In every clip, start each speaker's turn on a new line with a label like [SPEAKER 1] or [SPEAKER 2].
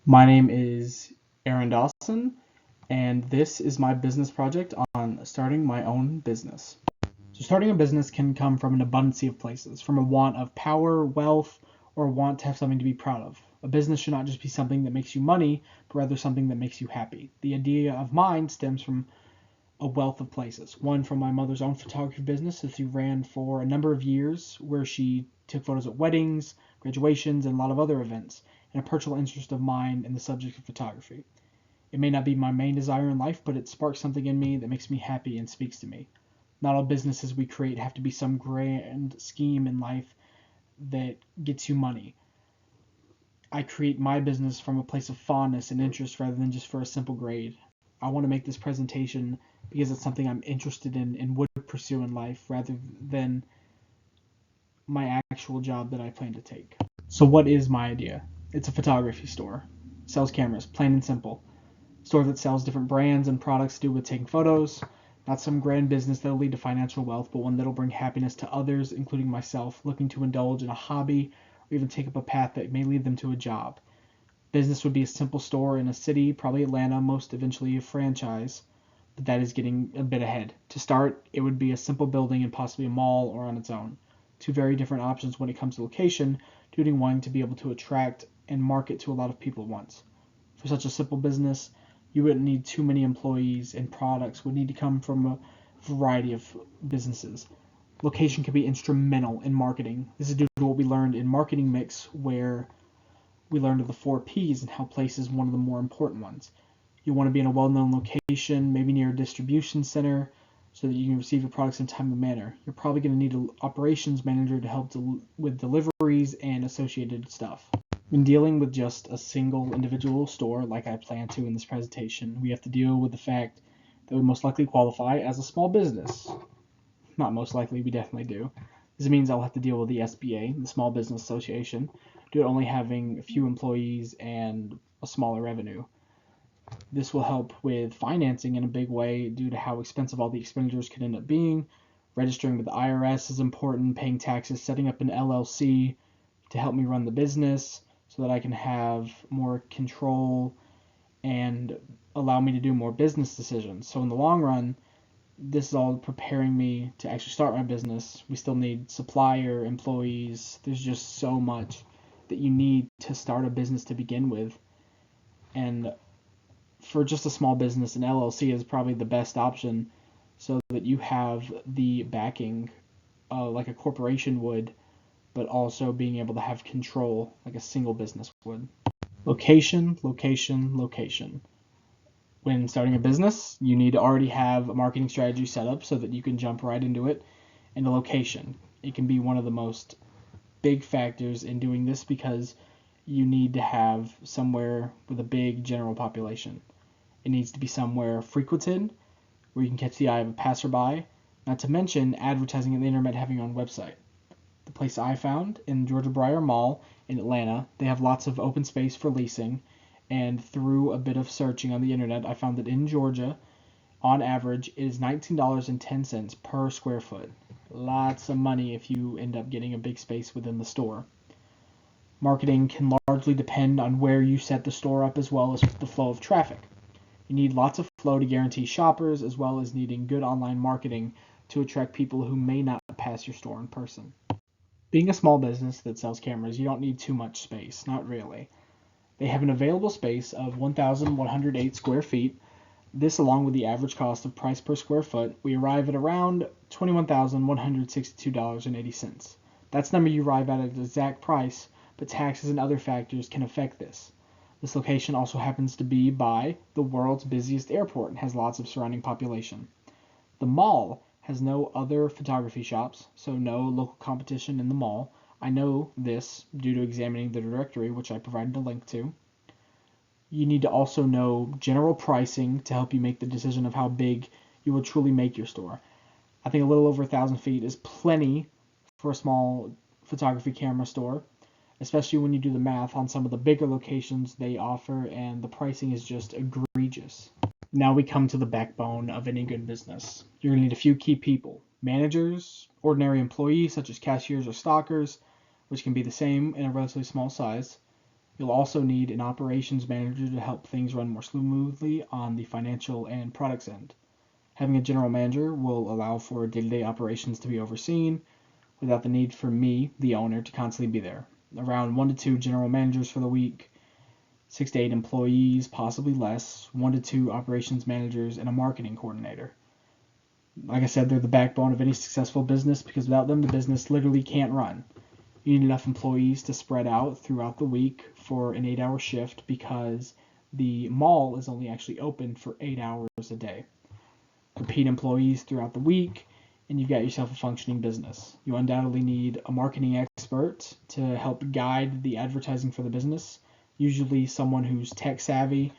[SPEAKER 1] My name is Aren Dawson, and this is my business project on starting my own business. So starting a business can come from an abundance of places, from a want of power, wealth, or a want to have something to be proud of. A business should not just be something that makes you money, but rather something that makes you happy. The idea of mine stems from a wealth of places. One, from my mother's own photography business that she ran for a number of years, where she took photos at weddings, graduations, and a lot of other events, and a personal interest of mine in the subject of photography. It may not be my main desire in life, but it sparks something in me that makes me happy and speaks to me. Not all businesses we create have to be some grand scheme in life that gets you money. I create my business from a place of fondness and interest rather than just for a simple grade. I want to make this presentation because it's something I'm interested in and would pursue in life rather than my actual job that I plan to take. So what is my idea? It's a photography store. Sells cameras, plain and simple. Store that sells different brands and products to do with taking photos. Not some grand business that'll lead to financial wealth, but one that'll bring happiness to others, including myself, looking to indulge in a hobby or even take up a path that may lead them to a job. Business would be a simple store in a city, probably Atlanta, most eventually a franchise, but that is getting a bit ahead. To start, it would be a simple building and possibly a mall or on its own. Two very different options when it comes to location, due to wanting to be able to attract and market to a lot of people at once. For such a simple business, you wouldn't need too many employees, and products would need to come from a variety of businesses. Location can be instrumental in marketing. This is due to what we learned in Marketing Mix, where we learned of the 4Ps and how place is one of the more important ones. You want to be in a well-known location, maybe near a distribution center, so that you can receive your products in a timely manner. You're probably going to need an operations manager to help with deliveries and associated stuff. When dealing with just a single individual store, like I plan to in this presentation, we have to deal with the fact that we most likely qualify as a small business. Not most likely, we definitely do. This means I'll have to deal with the SBA, the Small Business Association, due to only having a few employees and a smaller revenue. This will help with financing in a big way due to how expensive all the expenditures could end up being. Registering with the IRS is important, paying taxes, setting up an LLC to help me run the business so that I can have more control and allow me to do more business decisions. So in the long run, this is all preparing me to actually start my business. We still need supplier, employees. There's just so much that you need to start a business to begin with. And for just a small business, an LLC is probably the best option so that you have the backing like a corporation would, but also being able to have control like a single business would. Location, location, location. When starting a business, you need to already have a marketing strategy set up so that you can jump right into it. And the location, it can be one of the most big factors in doing this because you need to have somewhere with a big general population. It needs to be somewhere frequented, where you can catch the eye of a passerby, not to mention advertising on the internet having your own website. The place I found in Georgia Briar Mall in Atlanta, they have lots of open space for leasing, and through a bit of searching on the internet, I found that in Georgia, on average, it is $19.10 per square foot. Lots of money if you end up getting a big space within the store. Marketing can largely depend on where you set the store up as well as the flow of traffic. You need lots of flow to guarantee shoppers as well as needing good online marketing to attract people who may not pass your store in person. Being a small business that sells cameras, you don't need too much space, not really. They have an available space of 1,108 square feet. This, along with the average cost of price per square foot, we arrive at around $21,162.80. That's the number you arrive at the exact price, but taxes and other factors can affect this. This location also happens to be by the world's busiest airport and has lots of surrounding population. The mall has no other photography shops, so no local competition in the mall. I know this due to examining the directory, which I provided a link to. You need to also know general pricing to help you make the decision of how big you will truly make your store. I think a little over 1,000 feet is plenty for a small photography camera store, especially when you do the math on some of the bigger locations they offer, and the pricing is just egregious. Now we come to the backbone of any good business. You're going to need a few key people: managers, ordinary employees such as cashiers or stockers, which can be the same in a relatively small size, You'll also need an operations manager to help things run more smoothly on the financial and products end. Having a general manager will allow for day-to-day operations to be overseen without the need for me, the owner, to constantly be there. Around 1 to 2 general managers for the week, 6 to 8 employees, possibly less, 1 to 2 operations managers, and a marketing coordinator. Like I said, they're the backbone of any successful business because without them, the business literally can't run. You need enough employees to spread out throughout the week for an 8-hour shift because the mall is only actually open for 8 hours a day. Repeat employees throughout the week, and you've got yourself a functioning business. You undoubtedly need a marketing expert to help guide the advertising for the business, usually someone who's tech savvy,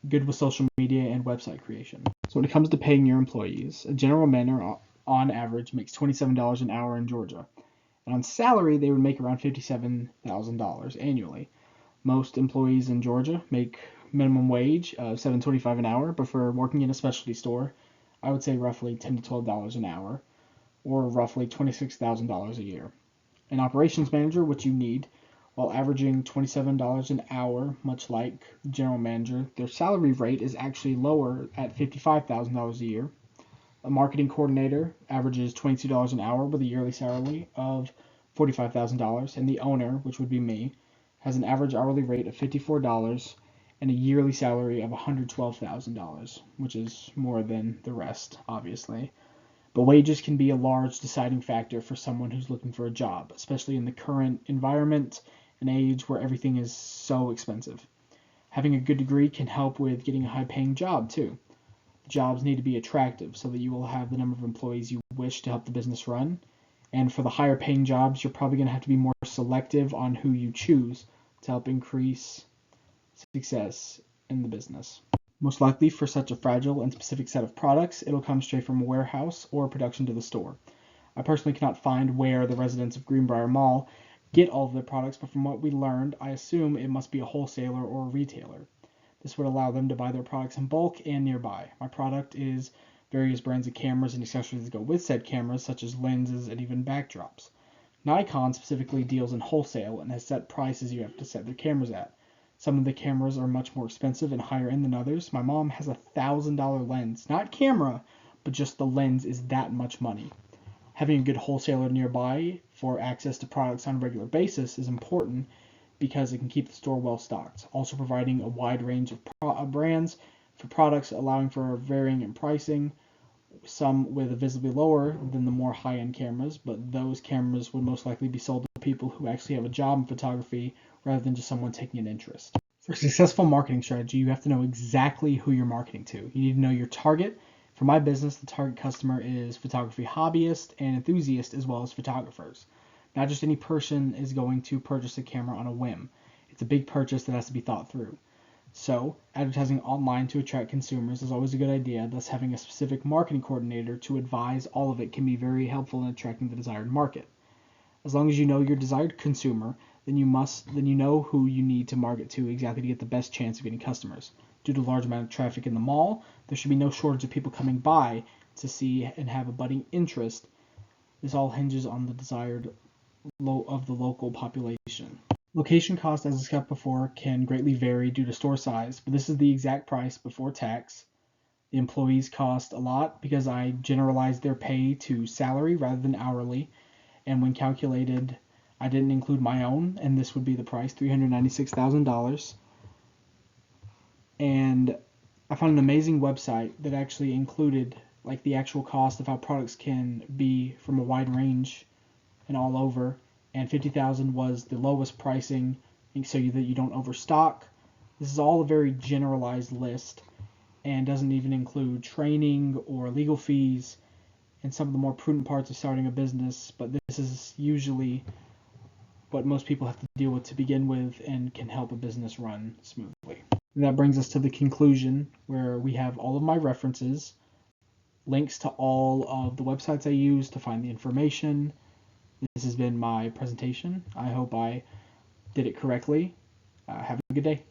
[SPEAKER 1] good with social media and website creation. So when it comes to paying your employees, a general manager on average makes $27 an hour in Georgia. And on salary, they would make around $57,000 annually. Most employees in Georgia make minimum wage of $7.25 an hour, but for working in a specialty store, I would say roughly $10 to $12 an hour, or roughly $26,000 a year. An operations manager, which you need, while averaging $27 an hour, much like the general manager, their salary rate is actually lower at $55,000 a year. A marketing coordinator averages $22 an hour with a yearly salary of $45,000, and the owner, which would be me, has an average hourly rate of $54 and a yearly salary of $112,000, which is more than the rest, obviously. But wages can be a large deciding factor for someone who's looking for a job, especially in the current environment and age where everything is so expensive. Having a good degree can help with getting a high-paying job, too. Jobs need to be attractive so that you will have the number of employees you wish to help the business run. And for the higher paying jobs, you're probably going to have to be more selective on who you choose to help increase success in the business. Most likely for such a fragile and specific set of products, it'll come straight from a warehouse or production to the store. I personally cannot find where the residents of Greenbrier Mall get all of their products, but from what we learned, I assume it must be a wholesaler or a retailer. This would allow them to buy their products in bulk and nearby. My product is various brands of cameras and accessories that go with said cameras, such as lenses and even backdrops. Nikon specifically deals in wholesale and has set prices you have to set their cameras at. Some of the cameras are much more expensive and higher end than others. My mom has a $1,000 lens, not camera, but just the lens is that much money. Having a good wholesaler nearby for access to products on a regular basis is important because it can keep the store well stocked. Also providing a wide range of brands for products, allowing for varying in pricing, some with a visibly lower than the more high-end cameras, but those cameras would most likely be sold to people who actually have a job in photography rather than just someone taking an interest. For a successful marketing strategy, you have to know exactly who you're marketing to. You need to know your target. For my business, the target customer is photography hobbyists and enthusiasts as well as photographers. Not just any person is going to purchase a camera on a whim. It's a big purchase that has to be thought through. So, advertising online to attract consumers is always a good idea, thus having a specific marketing coordinator to advise all of it can be very helpful in attracting the desired market. As long as you know your desired consumer, then you know who you need to market to exactly to get the best chance of getting customers. Due to the large amount of traffic in the mall, there should be no shortage of people coming by to see and have a budding interest. This all hinges on the desired of the local population. Location cost, as discussed before, can greatly vary due to store size, but this is the exact price before tax. The employees cost a lot because I generalized their pay to salary rather than hourly, and when calculated, I didn't include my own, and this would be the price, $396,000. And I found an amazing website that actually included like the actual cost of how products can be from a wide range and all over, and 50,000 was the lowest pricing so that you don't overstock. This is all a very generalized list and doesn't even include training or legal fees and some of the more prudent parts of starting a business, but this is usually what most people have to deal with to begin with and can help a business run smoothly. And that brings us to the conclusion where we have all of my references, links to all of the websites I use to find the information. This has been my presentation. I hope I did it correctly. Have a good day.